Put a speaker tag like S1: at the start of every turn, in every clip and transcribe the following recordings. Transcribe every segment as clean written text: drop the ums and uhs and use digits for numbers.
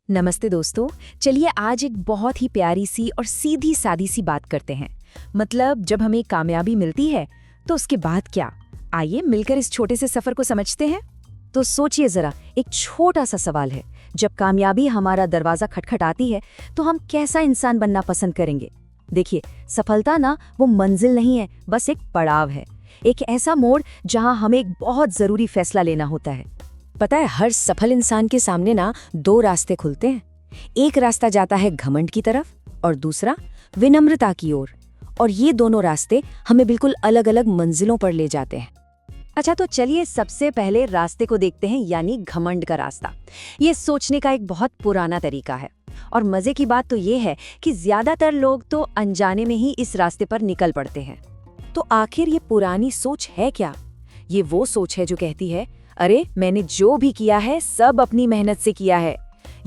S1: नमस्ते दोस्तों। चलिए आज एक बहुत ही प्यारी सी और सीधी सादी सी बात करते हैं। मतलब जब हमें कामयाबी मिलती है तो उसके बाद क्या। आइए मिलकर इस छोटे से सफर को समझते हैं। तो सोचिए जरा, एक छोटा सा सवाल है, जब कामयाबी हमारा दरवाजा खटखटाती है तो हम कैसा इंसान बनना पसंद करेंगे। देखिए, सफलता ना वो मंजिल नहीं है, बस एक पड़ाव है, एक ऐसा मोड़ जहां हमें एक बहुत जरूरी फैसला लेना होता है। पता है, हर सफल इंसान के सामने ना दो रास्ते खुलते हैं। एक रास्ता जाता है घमंड की तरफ और दूसरा विनम्रता की ओर। और ये दोनों रास्ते हमें बिल्कुल अलग अलग मंजिलों पर ले जाते हैं। अच्छा, तो चलिए सबसे पहले रास्ते को देखते हैं, यानी घमंड का रास्ता। ये सोचने का एक बहुत पुराना तरीका है और मजे की बात तो ये है कि ज्यादातर लोग तो अनजाने में ही इस रास्ते पर निकल पड़ते हैं। तो आखिर ये पुरानी सोच है क्या? ये वो सोच है जो कहती है, अरे मैंने जो भी किया है सब अपनी मेहनत से किया है।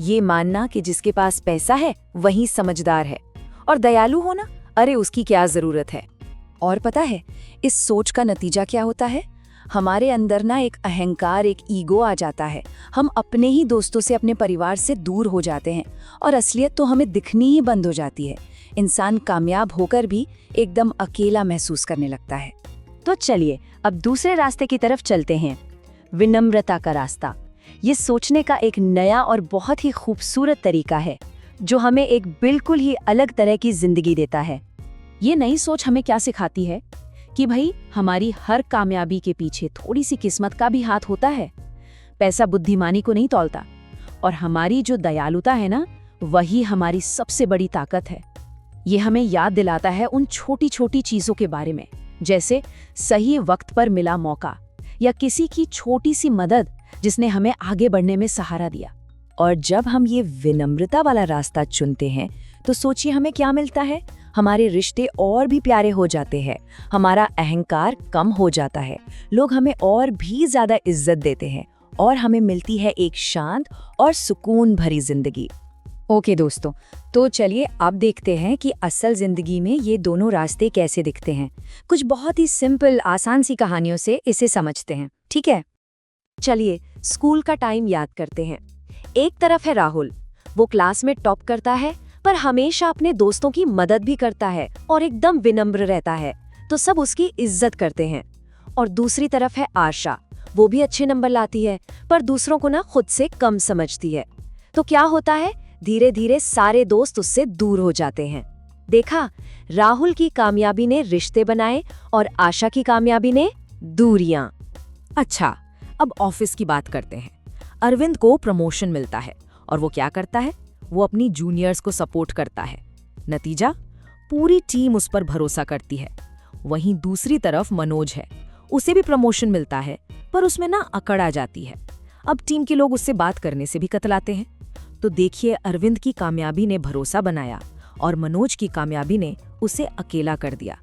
S1: ये मानना कि जिसके पास पैसा है वही समझदार है और दयालु होना, अरे उसकी क्या जरूरत है। और पता है इस सोच का नतीजा क्या होता है? हमारे अंदर ना एक अहंकार, एक ईगो आ जाता है। हम अपने ही दोस्तों से, अपने परिवार से दूर हो जाते हैं और असलियत तो हमें दिखनी ही बंद हो जाती है। इंसान कामयाब होकर भी एकदम अकेला महसूस करने लगता है। तो चलिए अब दूसरे रास्ते की तरफ चलते हैं, विनम्रता का रास्ता। ये सोचने का एक नया और बहुत ही खूबसूरत तरीका है जो हमें एक बिल्कुल ही अलग तरह की जिंदगी देता है। ये नई सोच हमें क्या सिखाती है कि भाई हमारी हर कामयाबी के पीछे थोड़ी सी किस्मत का भी हाथ होता है। पैसा बुद्धिमानी को नहीं तौलता और हमारी जो दयालुता है ना, वही हमारी सबसे बड़ी ताकत है। ये हमें याद दिलाता है उन छोटी छोटी चीजों के बारे में, जैसे सही वक्त पर मिला मौका या किसी की छोटी सी मदद जिसने हमें आगे बढ़ने में सहारा दिया। और जब हम ये विनम्रता वाला रास्ता चुनते हैं तो सोचिए हमें क्या मिलता है। हमारे रिश्ते और भी प्यारे हो जाते हैं, हमारा अहंकार कम हो जाता है, लोग हमें और भी ज्यादा इज्जत देते हैं और हमें मिलती है एक शांत और सुकून भरी जिंदगी। ओके दोस्तों, तो चलिए अब देखते हैं कि असल जिंदगी में ये दोनों रास्ते कैसे दिखते हैं। कुछ बहुत ही सिंपल आसान सी कहानियों से इसे समझते हैं, ठीक है? चलिए स्कूल का टाइम याद करते हैं। एक तरफ है राहुल, वो क्लास में टॉप करता है पर हमेशा अपने दोस्तों की मदद भी करता है और एकदम विनम्र रहता है, तो सब उसकी इज्जत करते हैं। और दूसरी तरफ है आशा, वो भी अच्छे नंबर लाती है पर दूसरों को ना खुद से कम समझती है। तो क्या होता है, धीरे धीरे सारे दोस्त उससे दूर हो जाते हैं। देखा, राहुल की कामयाबी ने रिश्ते बनाए और आशा की कामयाबी ने दूरियां। अच्छा, अब ऑफिस की बात करते हैं। अरविंद को प्रमोशन मिलता है और वो क्या करता है, वो अपनी जूनियर्स को सपोर्ट करता है। नतीजा, पूरी टीम उस पर भरोसा करती है। वहीं दूसरी तरफ मनोज है, उसे भी प्रमोशन मिलता है पर उसमें ना अकड़ आ जाती है। अब टीम के लोग उससे बात करने से भी कतराते हैं। तो देखिए, अरविंद की कामयाबी ने भरोसा बनाया और मनोज की कामयाबी ने उसे अकेला कर दिया।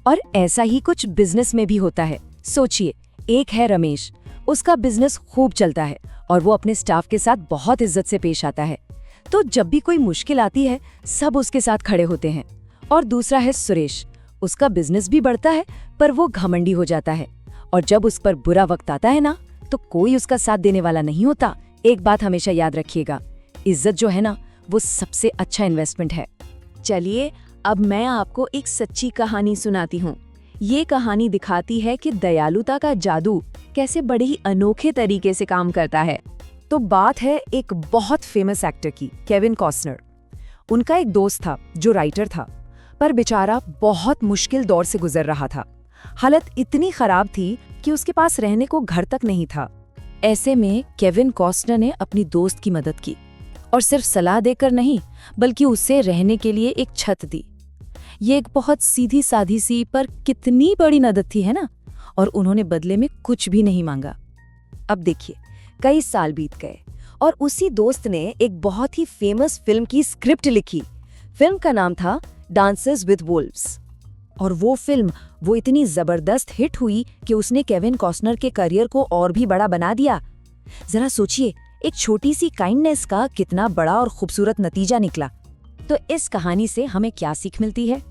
S1: और ऐसा ही कुछ बिजनेस में भी होता है। सोचिए, एक है रमेश, उसका बिजनेस खूब चलता है और वो अपने स्टाफ के साथ बहुत इज्जत से पेश आता है, तो जब भी कोई मुश्किल आती है सब उसके साथ खड़े होते हैं। और दूसरा है सुरेश, उसका बिजनेस भी बढ़ता है पर वो घमंडी हो जाता है और जब उस पर बुरा वक्त आता है ना, तो कोई उसका साथ देने वाला नहीं होता। एक बात हमेशा याद रखिएगा, इज्जत जो है ना, वो सबसे अच्छा इन्वेस्टमेंट है। चलिए अब मैं आपको एक सच्ची कहानी सुनाती हूँ। ये कहानी दिखाती है कि दयालुता का जादू कैसे बड़े ही अनोखे तरीके से काम करता है। तो बात है एक बहुत फेमस एक्टर की, केविन कॉस्नर। उनका एक दोस्त था जो राइटर था, पर बेचारा बहुत मुश्किल दौर से गुजर रहा था। हालत इतनी खराब थी कि उसके पास रहने को घर तक नहीं था। ऐसे में केविन कॉस्नर ने अपनी दोस्त की मदद की और सिर्फ सलाह देकर नहीं, बल्कि उसे रहने के लिए एक छत दी। ये एक बहुत सीधी साधी सी पर कितनी बड़ी मदद थी, है ना? और उन्होंने बदले में कुछ भी नहीं मांगा। अब देखिए, कई साल बीत गए और उसी दोस्त ने एक बहुत ही फेमस फिल्म की स्क्रिप्ट लिखी। फिल्म का नाम था डांसेस विद वुल्व्स। और वो फिल्म इतनी जबरदस्त हिट हुई कि उसने केविन कॉस्नर के करियर को और भी बड़ा बना दिया। जरा सोचिए, एक छोटी सी काइंडनेस का कितना बड़ा और खूबसूरत नतीजा निकला। तो इस कहानी से हमें क्या सीख मिलती है?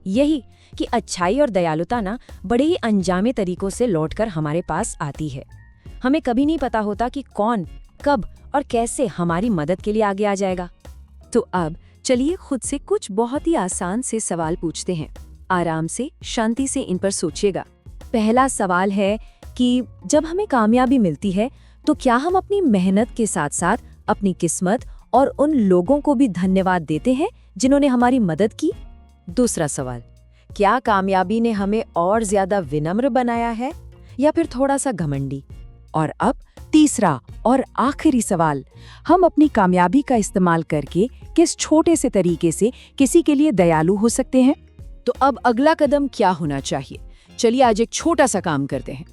S1: यही कि अच्छाई और दयालुता ना बड़े ही अनजाने तरीकों से लौटकर हमारे पास आती है। हमें कभी नहीं पता होता कि कौन कब और कैसे हमारी मदद के लिए आगे आ जाएगा। तो अब चलिए खुद से कुछ बहुत ही आसान से सवाल पूछते हैं। आराम से, शांति से इन पर सोचिएगा। पहला सवाल है कि जब हमें कामयाबी मिलती है तो क्या हम अपनी मेहनत के साथ साथ अपनी किस्मत और उन लोगों को भी धन्यवाद देते हैं जिन्होंने हमारी मदद की? दूसरा सवाल, क्या कामयाबी ने हमें और ज्यादा विनम्र बनाया है या फिर थोड़ा सा घमंडी? और अब तीसरा और आखिरी सवाल, हम अपनी कामयाबी का इस्तेमाल करके किस छोटे से तरीके से किसी के लिए दयालु हो सकते हैं? तो अब अगला कदम क्या होना चाहिए? चलिए आज एक छोटा सा काम करते हैं।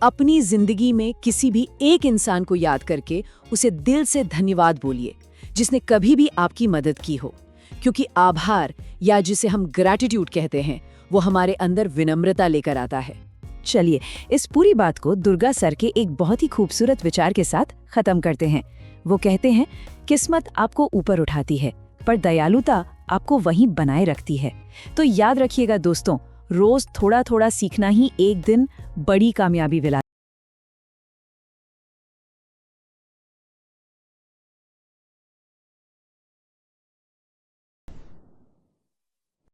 S1: अपनी जिंदगी में किसी भी एक इंसान को याद करके उसे दिल से धन्यवाद बोलिए जिसने कभी भी आपकी मदद की हो, क्योंकि आभार या जिसे हम ग्रैटिट्यूड कहते हैं वो हमारे अंदर विनम्रता लेकर आता है। चलिए इस पूरी बात को दुर्गा सर के एक बहुत ही खूबसूरत विचार के साथ खत्म करते हैं। वो कहते हैं, किस्मत आपको ऊपर उठाती है पर दयालुता आपको वहीं बनाए रखती है। तो याद रखिएगा दोस्तों, रोज थोड़ा थोड़ा सीखना ही एक दिन बड़ी कामयाबी दिलाता है।